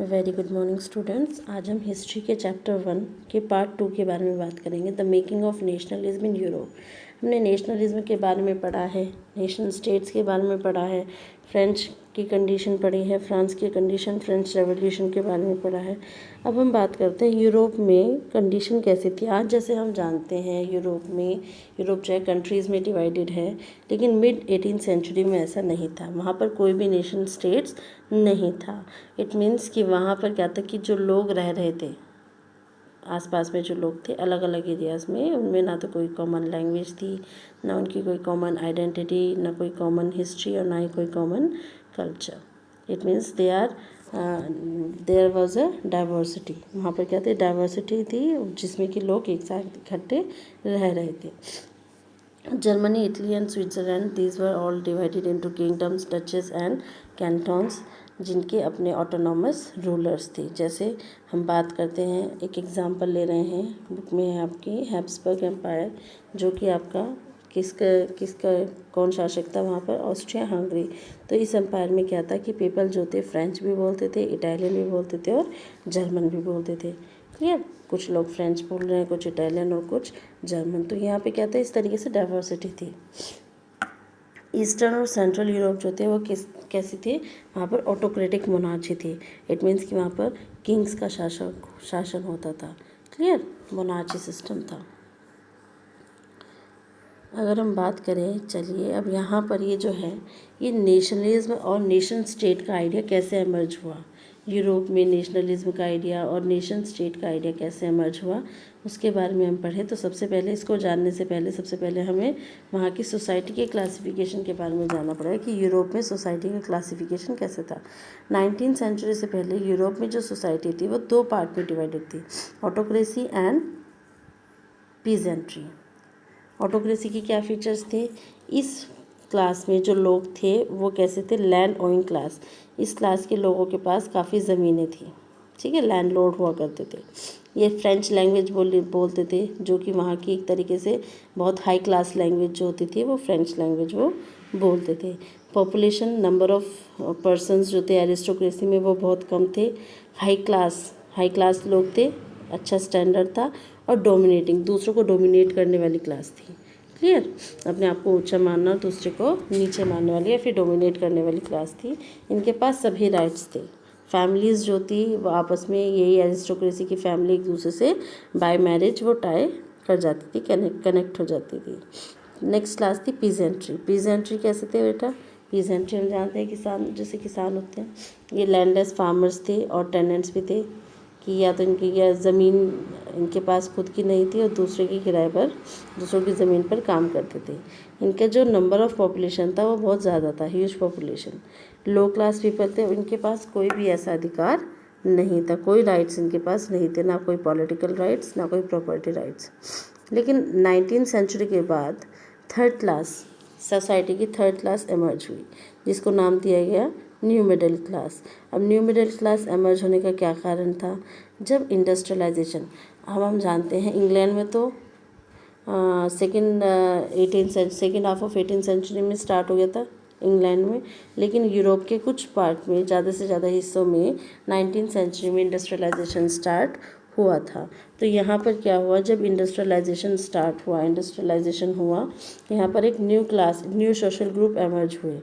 Very good morning students. आज हम history के चैप्टर 1 के पार्ट 2 के बारे में बात करेंगे, the making of nationalism in Europe. हमने नेशनलिज्म के बारे में पढ़ा है, नेशन स्टेट्स के बारे में पढ़ा है, फ्रेंच की कंडीशन पढ़ी है, फ्रांस की कंडीशन, फ्रेंच रेवोल्यूशन के बारे में पढ़ा है। अब हम बात करते हैं यूरोप में कंडीशन कैसी थी। आज जैसे हम जानते हैं यूरोप जो है कंट्रीज़ में डिवाइडेड है, लेकिन मिड 18th सेंचुरी में ऐसा नहीं था। वहाँ पर कोई भी नेशन स्टेट्स नहीं था। इट मीन्स कि वहाँ पर क्या था कि जो लोग रह रहे थे आसपास में, जो लोग थे अलग अलग एरियाज़ में, उनमें ना तो कोई कॉमन लैंग्वेज थी, ना उनकी कोई कॉमन आइडेंटिटी, ना कोई कॉमन हिस्ट्री और ना ही कोई common culture. It means there was a diversity. वहाँ पर क्या थी, डाइवर्सिटी थी, जिसमें कि लोग एक साथ इकट्ठे रह रहे थे। Germany, Italy and Switzerland, these were all divided into kingdoms, duchies and cantons, जिनके अपने ऑटोनॉमस रूलर्स थे। जैसे हम बात करते हैं, एक एग्जांपल ले रहे हैं, बुक में है आपकी हैब्सबर्ग एम्पायर, जो कि आपका किसका कौन शासक था वहाँ पर, ऑस्ट्रिया हंगरी। तो इस एम्पायर में क्या था कि पीपल जो थे फ्रेंच भी बोलते थे, इटालियन भी बोलते थे और जर्मन भी बोलते थे। क्लियर, कुछ लोग फ्रेंच बोल रहे हैं, कुछ इटालियन और कुछ जर्मन। तो यहाँ पे क्या था, इस तरीके से डाइवर्सिटी थी। ईस्टर्न और सेंट्रल यूरोप जो थे वो कैसी थी, वहाँ पर ऑटोक्रेटिक मोनार्ची थी। इट मीन्स कि वहाँ पर किंग्स का शासन होता था। क्लियर, मोनार्ची सिस्टम था। अगर हम बात करें, चलिए अब यहाँ पर ये जो है, ये नेशनलिज्म और नेशन स्टेट का आइडिया कैसे एमर्ज हुआ। यूरोप में नेशनलिज्म का आइडिया और नेशन स्टेट का आइडिया कैसे एमर्ज हुआ, उसके बारे में हम पढ़े। तो सबसे पहले इसको जानने से पहले सबसे पहले हमें वहाँ की सोसाइटी के क्लासिफिकेशन के बारे में जानना पड़ेगा कि यूरोप में सोसाइटी का क्लासिफिकेशन कैसे था। 19th सेंचुरी से पहले यूरोप में जो सोसाइटी थी वो 2 पार्ट में डिवाइडेड थी, ऑटोक्रेसी एंड पीजेंट्री। ऑटोक्रेसी के क्या फीचर्स थे, इस क्लास में जो लोग थे वो कैसे थे, लैंड ओइंग क्लास। इस क्लास के लोगों के पास काफ़ी ज़मीनें थी, ठीक है, लैंड लॉर्ड हुआ करते थे। ये फ्रेंच लैंग्वेज बोलते थे, जो कि वहाँ की एक तरीके से बहुत हाई क्लास लैंग्वेज जो होती थी वो फ्रेंच लैंग्वेज वो बोलते थे। पॉपुलेशन, नंबर ऑफ पर्सनस जो थे एरिस्टोक्रेसी में वो बहुत कम थे। हाई क्लास लोग थे, अच्छा स्टैंडर्ड था, और डोमिनेटिंग, दूसरों को डोमिनेट करने वाली क्लास थी। क्लियर, अपने आप को ऊंचा मानना और दूसरे को नीचे मानने वाली या फिर डोमिनेट करने वाली क्लास थी। इनके पास सभी राइट्स थे। फैमिलीज़ जो थी वो आपस में, यही एरिस्टोक्रेसी की फैमिली एक दूसरे से बाय मैरिज वो टाई कर जाती थी, कनेक्ट हो जाती थी। नेक्स्ट क्लास थी पीजेंट्री। पीजेंट्री कैसे थे बेटा, पीजेंट्री हम जानते हैं किसान, जैसे किसान होते हैं, ये लैंडलेस फार्मर्स थे और टेनेंट्स भी थे, कि या तो इनकी या ज़मीन इनके पास खुद की नहीं थी और दूसरे की किराए पर, दूसरों की ज़मीन पर काम करते थे। इनका जो नंबर ऑफ़ पॉपुलेशन था वो बहुत ज़्यादा था, ह्यूज पॉपुलेशन। लो क्लास पीपल थे, इनके पास कोई भी ऐसा अधिकार नहीं था, कोई राइट्स इनके पास नहीं थे, ना कोई पॉलिटिकल राइट्स, ना कोई प्रॉपर्टी राइट्स। लेकिन 19th सेंचुरी के बाद थर्ड क्लास सोसाइटी की थर्ड क्लास एमर्ज हुई, जिसको नाम दिया गया न्यू मिडिल क्लास। अब न्यू मिडिल क्लास एमर्ज होने का क्या कारण था, जब इंडस्ट्रियलाइजेशन, अब हम जानते हैं इंग्लैंड में तो second half of 18th century में स्टार्ट हो गया था इंग्लैंड में, लेकिन यूरोप के कुछ पार्ट में, ज़्यादा से ज़्यादा हिस्सों में 19th सेंचुरी में इंडस्ट्रियलाइजेशन स्टार्ट हुआ था। तो यहाँ पर क्या हुआ, जब इंडस्ट्रियलाइजेशन हुआ, यहाँ पर एक न्यू सोशल ग्रुप एमर्ज हुए।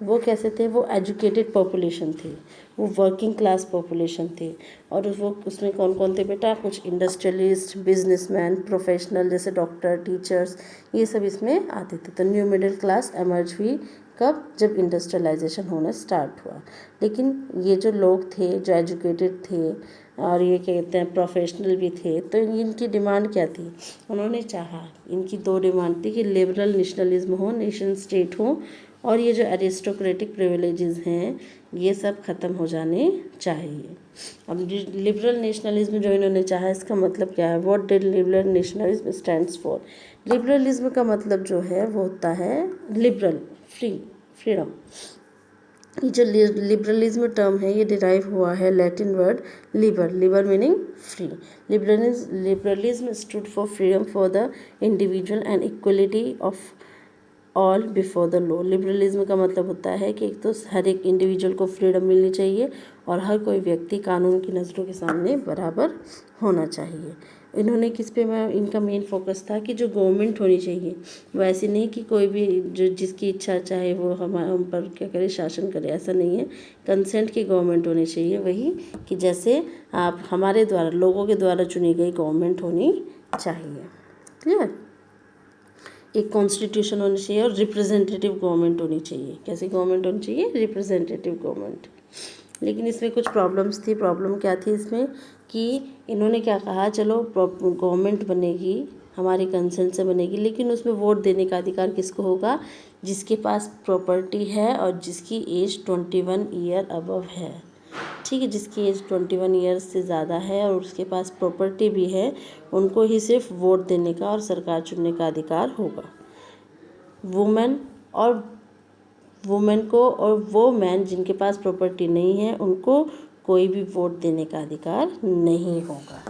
वो कैसे थे, वो एजुकेटेड पॉपुलेशन थे, वो वर्किंग क्लास पॉपुलेशन थे। और वो उसमें कौन कौन थे बेटा, कुछ इंडस्ट्रियलिस्ट, बिजनेसमैन, प्रोफेशनल जैसे डॉक्टर, टीचर्स, ये सब इसमें आते थे। तो न्यू मिडिल क्लास एमर्ज हुई कब, जब इंडस्ट्रियलाइजेशन होना स्टार्ट हुआ। लेकिन ये जो लोग थे, जो एजुकेटेड थे और ये क्या कहते हैं प्रोफेशनल भी थे, तो इनकी डिमांड क्या थी, उन्होंने चाहा, इनकी 2 डिमांड थी कि लिबरल नेशनलिज्म हो, नेशन स्टेट हो, और ये जो एरिस्टोक्रेटिक प्रिविलेजेस हैं ये सब ख़त्म हो जाने चाहिए। अब लिबरल नेशनलिज्म जो इन्होंने चाहा, इसका मतलब क्या है, what did liberal nationalism stands for. Liberalism का मतलब जो है वो होता है लिबरल, फ्रीडम। ये जो लिबरलिज्म टर्म है ये डिराइव हुआ है Latin word Libre meaning free. Liberalism stood for freedom for the individual and equality of all before the law. Liberalism का मतलब होता है कि एक तो हर एक इंडिविजुअल को फ्रीडम मिलनी चाहिए और हर कोई व्यक्ति कानून की नज़रों के सामने बराबर होना चाहिए। इन्होंने किस पे इनका मेन फोकस था कि जो गवर्नमेंट होनी चाहिए वो ऐसी नहीं कि कोई भी जो जिसकी इच्छा चाहे वो हम पर क्या करे, शासन करे, ऐसा नहीं है। कंसेंट की गवर्नमेंट होनी चाहिए, वही कि जैसे आप हमारे द्वारा, लोगों के द्वारा चुनी गई गवर्नमेंट होनी चाहिए। क्लियर। एक कॉन्स्टिट्यूशन होनी चाहिए और रिप्रेजेंटेटिव गवर्नमेंट होनी चाहिए। कैसी गवर्नमेंट होनी चाहिए? Representative government. लेकिन इसमें कुछ प्रॉब्लम्स थी। प्रॉब्लम क्या थी इसमें कि इन्होंने क्या कहा, चलो गवर्नमेंट बनेगी, हमारे कंसेंट से बनेगी, लेकिन उसमें वोट देने का अधिकार किसको होगा? जिसके पास प्रॉपर्टी है और जिसकी एज 21 ईयर अबव है। ठीक है, जिसकी एज 21 ईयर्स से ज़्यादा है और उसके पास प्रॉपर्टी भी है, उनको ही सिर्फ वोट देने का और सरकार चुनने का अधिकार होगा। वुमेन को और वो मैन जिनके पास प्रॉपर्टी नहीं है उनको कोई भी वोट देने का अधिकार नहीं होगा।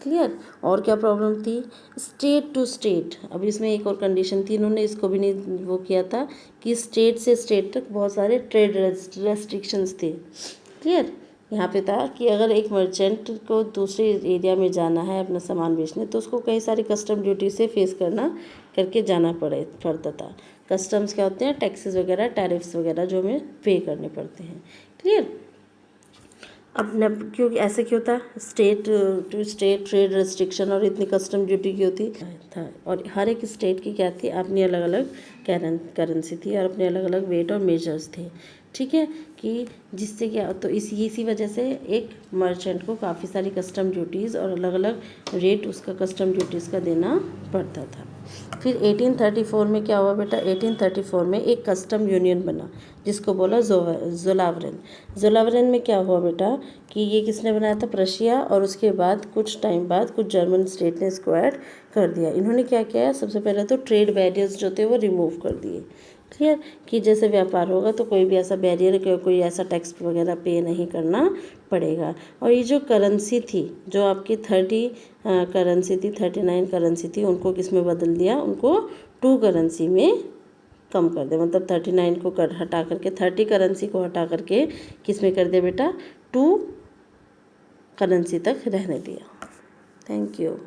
क्लियर। और क्या प्रॉब्लम थी? State to state. अब इसमें एक और कंडीशन थी, इन्होंने इसको भी नहीं वो किया था कि स्टेट से स्टेट तक बहुत सारे ट्रेड रेस्ट्रिक्शंस थे। क्लियर। यहाँ पे था कि अगर एक मर्चेंट को दूसरे एरिया में जाना है अपना सामान बेचने, तो उसको कई सारी कस्टम ड्यूटी से फेस करके जाना पड़ता था। कस्टम्स क्या होते हैं? टैक्सेस वगैरह, टैरिफ्स वगैरह जो हमें पे करने पड़ते हैं। क्लियर। अब क्योंकि ऐसे क्यों था? State to state trade restriction और इतनी कस्टम ड्यूटी की होती था, और हर एक स्टेट की क्या थी? अपनी अलग अलग करेंसी थी और अपने अलग अलग वेट और मेजर्स थे। ठीक है, कि जिससे क्या, तो इसी वजह से एक मर्चेंट को काफ़ी सारी कस्टम ड्यूटीज़ और अलग अलग रेट उसका कस्टम ड्यूटीज़ का देना पड़ता था। फिर 1834 में क्या हुआ बेटा? 1834 में एक कस्टम यूनियन बना जिसको बोला ज़ोलावरन। ज़ोलावरन में क्या हुआ बेटा कि ये किसने बनाया था? प्रशिया, और उसके बाद कुछ टाइम बाद कुछ जर्मन स्टेट ने इसको ऐड कर दिया। इन्होंने क्या किया? सबसे पहले तो ट्रेड बैरियर्स जो थे वो रिमूव कर दिए। क्लियर, कि जैसे व्यापार होगा तो कोई भी ऐसा बैरियर, कोई ऐसा टैक्स वगैरह पे नहीं करना पड़ेगा। और ये जो करेंसी थी, जो आपकी 30 करेंसी थी, 39 करेंसी थी, उनको किस में बदल दिया? उनको 2 करेंसी में कम कर दिया। मतलब 39 को हटा करके, 30 करेंसी को हटा करके किस में कर दिया बेटा? 2 करेंसी तक रहने दिया। Thank you.